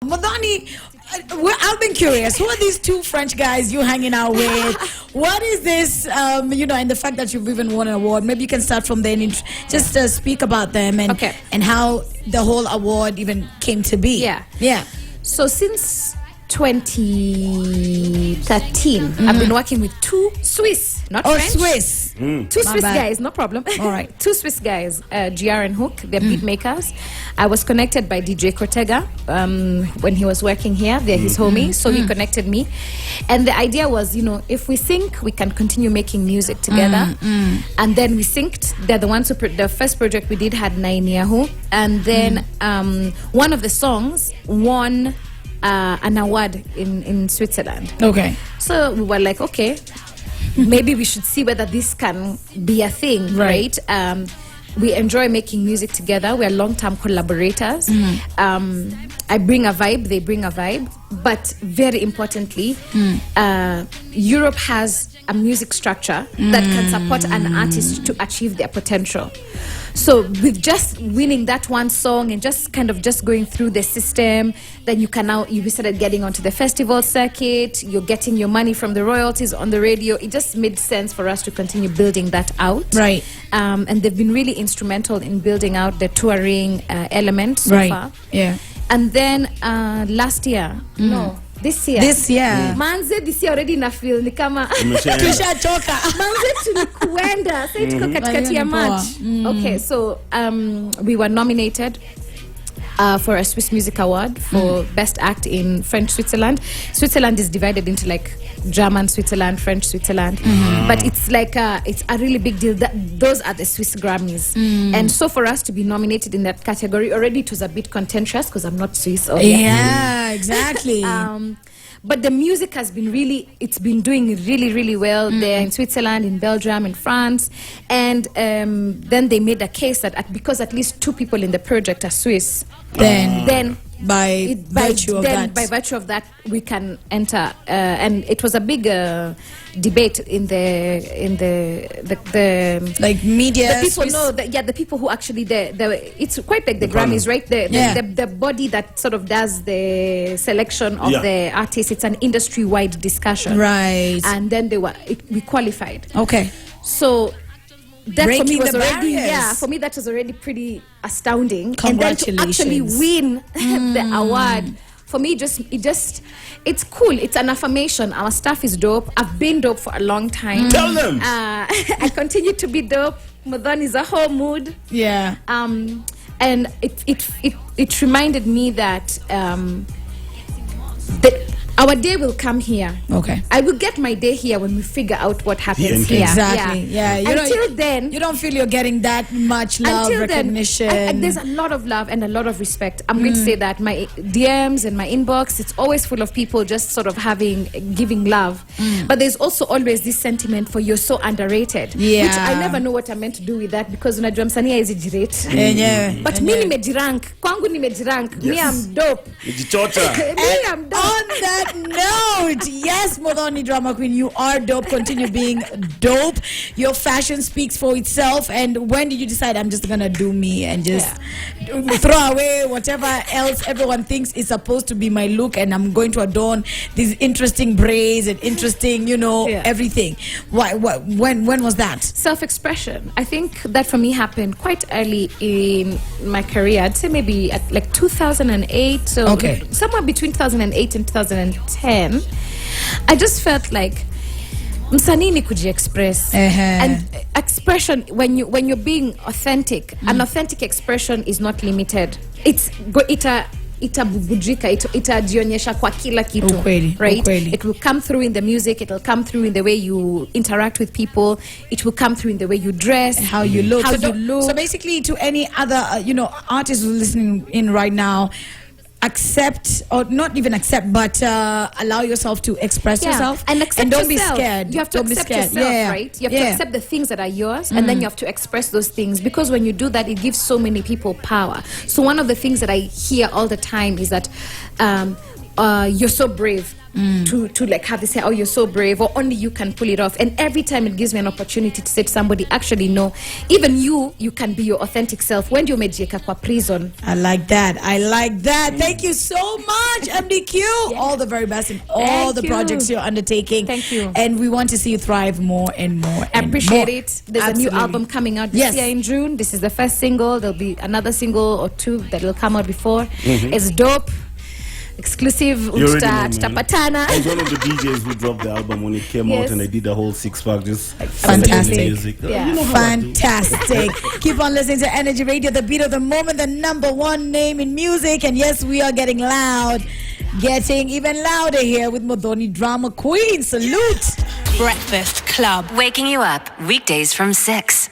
Madani, I've been curious. Who are these two French guys you hanging out with? What is this, and the fact that you've even won an award? Maybe you can start from there and just speak about them and how the whole award even came to be. Yeah. So since 2013, I've been working with two Swiss, not French. Swiss. Two Swiss guys, no problem. All right. Two Swiss guys, GR and Hook, they're beat makers. I was connected by DJ Cortega when he was working here. They're his homie, so he connected me. And the idea was, if we sync, we can continue making music together. And then we synced. They're the ones who, the first project we did had Nine Yahoo. And then one of the songs won an award in Switzerland. Okay. So we were like, okay, maybe we should see whether this can be a thing, right? We enjoy making music together. We're long-term collaborators. I bring a vibe, they bring a vibe. But very importantly, Europe has a music structure that can support an artist to achieve their potential. So with just winning that one song and just going through the system, then you started getting onto the festival circuit, you're getting your money from the royalties on the radio. It just made sense for us to continue building that out. Right. And they've been really instrumental in building out the touring element so far. Yeah. And then this year. Manze, this year already na feel ni kama Tushachoka. Manze tulikuenda. Say tuko katikati ya March. Okay, so we were nominated for a Swiss Music Award for Best Act in French Switzerland. Switzerland is divided into like German Switzerland, French Switzerland, but it's like it's a really big deal. Those are the Swiss Grammys, and so for us to be nominated in that category, already it was a bit contentious because I'm not Swiss. Yeah, exactly. But the music has been it's been doing really, really well there in Switzerland, in Belgium, in France. And then they made a case that because at least two people in the project are Swiss, then by virtue of that, we can enter. And it was a big debate in the like media. The people know that, the people who actually it's quite like the Grammys, right? The body that sort of does the selection of the artists. It's an industry-wide discussion, right? And then we qualified. Okay, so that breaking for me was already for me that was already pretty astounding. Congratulations. And then to actually win the award, for me, it's cool. It's an affirmation. Our staff is dope. I've been dope for a long time. Tell them. I continue to be dope. Madan is a whole mood. Yeah. And it reminded me that our day will come here. Okay. I will get my day here when we figure out what happens here. Exactly. Yeah. Until then, you don't feel you're getting that much love, recognition. And there's a lot of love and a lot of respect. I'm going to say that my DMs and my inbox, it's always full of people just sort of giving love. But there's also always this sentiment for you're so underrated. Yeah. Which I never know what I meant to do with that because unajua msanii hizi jirate. But me nimejirank. Kwangu nimejirank. Me I'm dope. Me I'm dope. On that note, yes, Modoni Drama Queen, you are dope. Continue being dope. Your fashion speaks for itself. And when did you decide I'm just gonna do me and just throw away whatever else everyone thinks is supposed to be my look, and I'm going to adorn these interesting braids and interesting, everything? When was that? Self-expression. I think that for me happened quite early in my career. I'd say maybe at like 2008. So somewhere between 2008 and 2010, I just felt like msanii ni kuji-express. And expression, when you're being authentic, an authentic expression is not limited. Itabubujika, itajionyesha kwa kila kitu, right? It will come through in the music, it will come through in the way you interact with people, it will come through in the way you dress, how you look. So basically, to any other artists who's listening in right now, accept, or not even accept, but allow yourself to express yourself and don't yourself. Be scared. You have to accept yourself, right? You have to accept the things that are yours, and then you have to express those things, because when you do that, it gives so many people power. So one of the things that I hear all the time is that you're so brave. To like have this say, oh, you're so brave, or only you can pull it off. And every time it gives me an opportunity to say to somebody, actually, no, even you can be your authentic self. When you made kwa prison. I like that. Thank you so much, MDQ. All the very best in all the projects you're undertaking. Thank you. And we want to see you thrive more and more. I appreciate more. it. There's a new album coming out this year in June. This is the first single. There'll be another single or two that will come out before. It's dope. Exclusive. Tutapatana. I was one of the DJs who dropped the album when it came out, and I did the whole 6-pack. Just fantastic music. Yeah. Fantastic. Keep on listening to Energy Radio, the beat of the moment, the number one name in music. And yes, we are getting loud, getting even louder here with Modoni Drama Queen. Salute. Breakfast Club, waking you up weekdays from 6.